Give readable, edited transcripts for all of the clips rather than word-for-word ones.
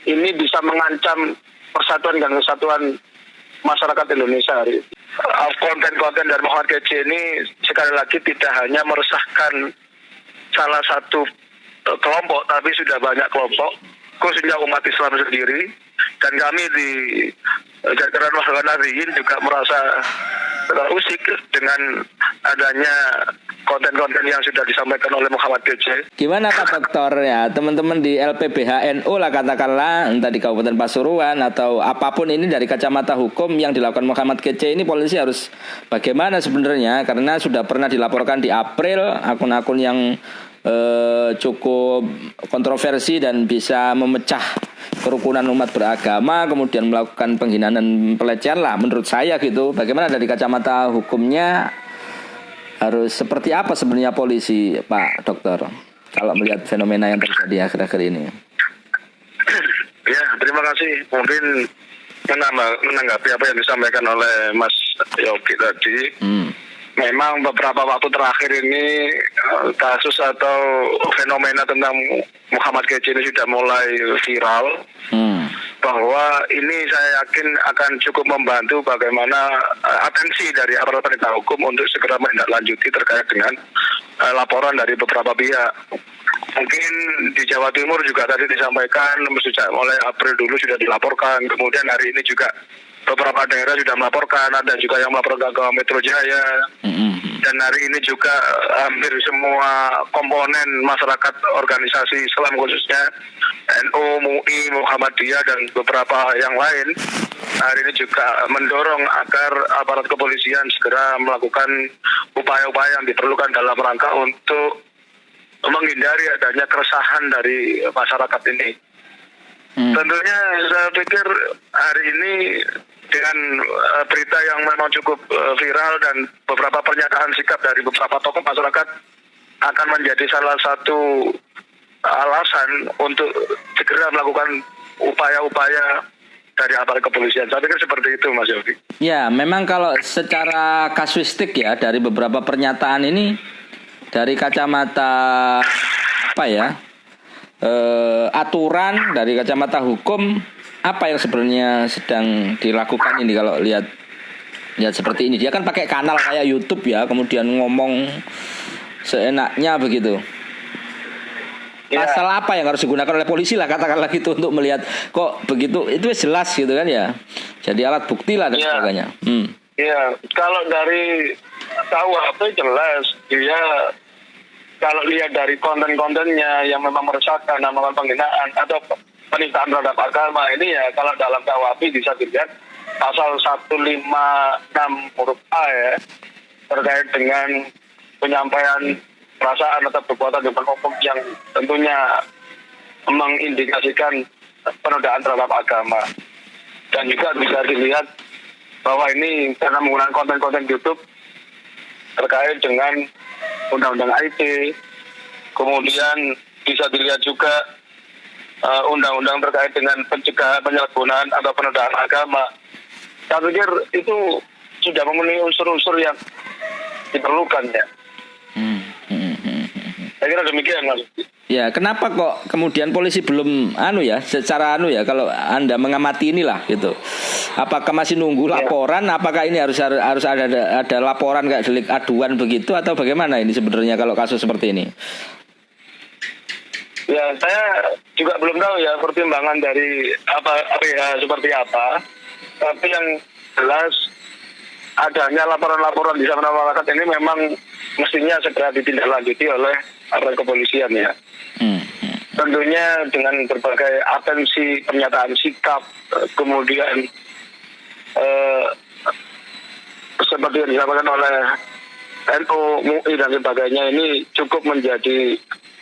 ini bisa mengancam persatuan dan kesatuan masyarakat Indonesia hari ini. Konten-konten dari Muhammad Kc ini sekali lagi tidak hanya meresahkan salah satu kelompok, tapi sudah banyak kelompok, khususnya umat Islam sendiri. Dan kami di jajaran Mahkamah Nahdiyin juga merasa terusik dengan adanya konten-konten yang sudah disampaikan oleh Muhammad Kc. Gimana Pak Dokter ya, teman-teman di LPBHNU lah katakanlah, entah di Kabupaten Pasuruan atau apapun ini dari kacamata hukum yang dilakukan Muhammad Kc ini, polisi harus bagaimana sebenarnya? Karena sudah pernah dilaporkan di April akun-akun yang cukup kontroversi dan bisa memecah kerukunan umat beragama, kemudian melakukan penghinaan dan pelecehan lah menurut saya gitu. Bagaimana dari kacamata hukumnya, harus seperti apa sebenarnya polisi, Pak Dokter, kalau melihat fenomena yang terjadi akhir-akhir ini? Ya, terima kasih. Mungkin menanggapi apa yang disampaikan oleh Mas Yogi tadi. Memang beberapa waktu terakhir ini kasus atau fenomena tentang Muhammad Kc ini sudah mulai viral. Bahwa ini saya yakin akan cukup membantu bagaimana atensi dari aparat penegak hukum untuk segera menindaklanjuti terkait dengan laporan dari beberapa pihak. Mungkin di Jawa Timur juga tadi disampaikan sejak mulai April dulu sudah dilaporkan. Kemudian hari ini juga beberapa daerah sudah melaporkan, ada juga yang melaporkan ke Metro Jaya. Dan hari ini juga hampir semua komponen masyarakat organisasi Islam khususnya NU, MUI, Muhammadiyah dan beberapa yang lain hari ini juga mendorong agar aparat kepolisian segera melakukan upaya-upaya yang diperlukan dalam rangka untuk menghindari adanya keresahan dari masyarakat ini. Tentunya saya pikir hari ini dengan berita yang memang cukup viral dan beberapa pernyataan sikap dari beberapa tokoh masyarakat akan menjadi salah satu alasan untuk segera melakukan upaya-upaya dari aparat kepolisian. Saya pikir seperti itu, Mas Yogi. Ya, memang kalau secara kasuistik ya, dari beberapa pernyataan ini, dari kacamata apa ya, aturan, dari kacamata hukum, apa yang sebenarnya sedang dilakukan ini kalau lihat seperti ini? Dia kan pakai kanal kayak YouTube ya, kemudian ngomong seenaknya begitu. Pasal apa yang harus digunakan oleh polisi lah katakanlah gitu untuk melihat kok begitu, itu jelas gitu kan ya. Jadi alat bukti lah dan sebagainya. Iya, kalau dari KUHP jelas dia kalau lihat dari konten-kontennya yang memang meresahkan, melakukan penghinaan atau penistaan terhadap agama ini ya, kalau dalam KUHP bisa dilihat pasal 156 huruf A ya, terkait dengan penyampaian perasaan atau perbuatan di depan umum yang tentunya mengindikasikan penodaan terhadap agama. Dan juga bisa dilihat bahwa ini karena menggunakan konten-konten YouTube terkait dengan undang-undang IT, kemudian bisa dilihat juga undang-undang terkait dengan pencegahan penyalahgunaan atau penodaan agama. Saya pikir itu sudah memenuhi unsur-unsur yang diperlukan ya. Saya kira demikian, Mas. Ya, kenapa kok kemudian polisi belum secara kalau Anda mengamati inilah gitu. Apakah masih nunggu laporan? Apakah ini harus ada laporan kayak delik aduan begitu atau bagaimana ini sebenarnya kalau kasus seperti ini? Ya, saya juga belum tahu ya pertimbangan dari seperti apa. Tapi yang jelas adanya laporan-laporan di sana masyarakat ini memang mestinya segera ditindaklanjuti oleh aparat kepolisian ya. Tentunya dengan berbagai atensi, pernyataan sikap, kemudian seperti yang disampaikan oleh NU, MUI dan sebagainya, ini cukup menjadi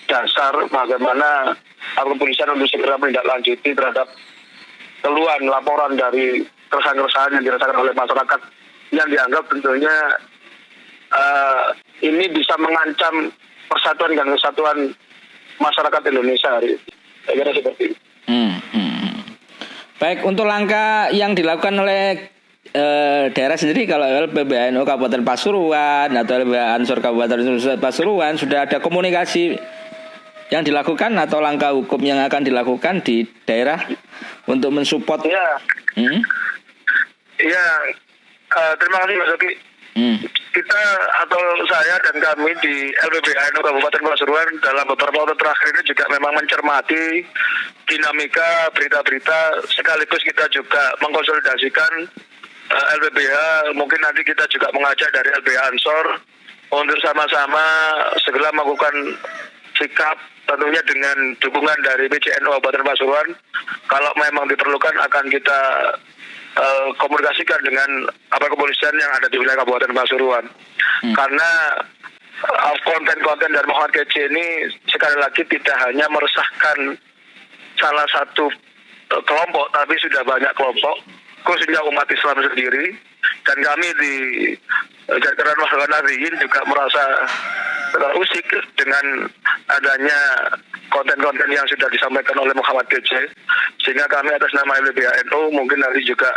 dasar bagaimana aparat kepolisian untuk segera menindaklanjuti terhadap keluhan laporan dari keresahan-keresahan yang dirasakan oleh masyarakat yang dianggap tentunya ini bisa mengancam persatuan dan kesatuan masyarakat Indonesia hari ini. Saya kira seperti itu. Baik, untuk langkah yang dilakukan oleh daerah sendiri, kalau LPBHNU Kabupaten Pasuruan atau LPBH Ansor Kabupaten Pasuruan sudah ada komunikasi yang dilakukan atau langkah hukum yang akan dilakukan di daerah untuk mensupport? Ya, terima kasih Mas Yogi. Kita atau saya dan kami di LPBHNU Kabupaten Pasuruan dalam beberapa waktu terakhir ini juga memang mencermati dinamika berita-berita, sekaligus kita juga mengkonsolidasikan LPBH. Mungkin nanti kita juga mengajak dari LBH Ansor untuk sama-sama segera melakukan sikap, tentunya dengan dukungan dari PCNU Kabupaten Pasuruan. Kalau memang diperlukan akan kita komunikasikan dengan aparat kepolisian yang ada di wilayah Kabupaten Pasuruan. Karena konten-konten dari Muhammad Kece ini sekali lagi tidak hanya meresahkan salah satu kelompok, tapi sudah banyak kelompok, khususnya umat Islam sendiri. Dan kami di jajaran Mahkamah Nahdiyin juga merasa terusik dengan adanya konten-konten yang sudah disampaikan oleh Muhammad Kece, sehingga kami atas nama LBHNU mungkin nanti juga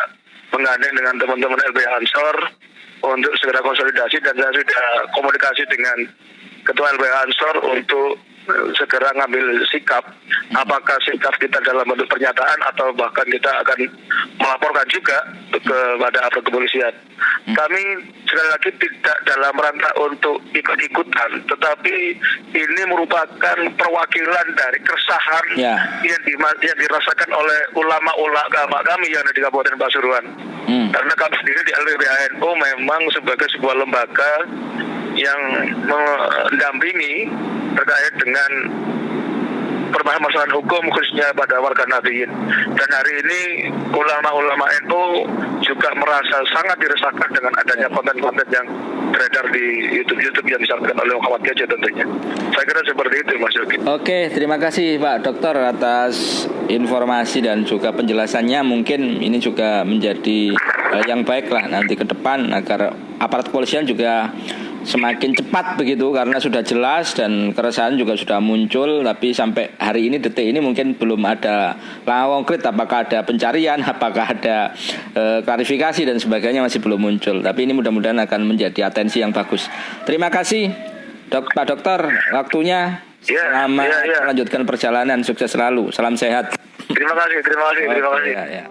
menggandeng dengan teman-teman LBH Ansor untuk segera konsolidasi, dan saya sudah komunikasi dengan Ketua LBH Ansor untuk segera ngambil sikap, apakah sikap kita dalam bentuk pernyataan atau bahkan kita akan melaporkan juga kepada aparat kepolisian. Kami sekali lagi tidak dalam rangka untuk ikut-ikutan, tetapi ini merupakan perwakilan dari keresahan yang dirasakan oleh ulama-ulama kami yang ada di Kabupaten Pasuruan. Karena kami sendiri di LPBHNU memang sebagai sebuah lembaga yang mendampingi terkait dengan permasalahan hukum khususnya pada warga Nahdiyin. Dan hari ini ulama-ulama NU juga merasa sangat diresahkan dengan adanya konten-konten yang beredar di YouTube yang disampaikan oleh Muhammad Kece tentunya. Saya kira seperti itu Mas Yogi. Oke, terima kasih Pak Dokter atas informasi dan juga penjelasannya. Mungkin ini juga menjadi yang baik lah nanti ke depan agar aparat kepolisian juga semakin cepat begitu, karena sudah jelas dan keresahan juga sudah muncul, tapi sampai hari ini detik ini mungkin belum ada langkah konkret, apakah ada pencarian, apakah ada klarifikasi dan sebagainya masih belum muncul. Tapi ini mudah-mudahan akan menjadi atensi yang bagus. Terima kasih Pak Dokter waktunya. Selamat melanjutkan perjalanan, sukses selalu, salam sehat. Terima kasih. Ya.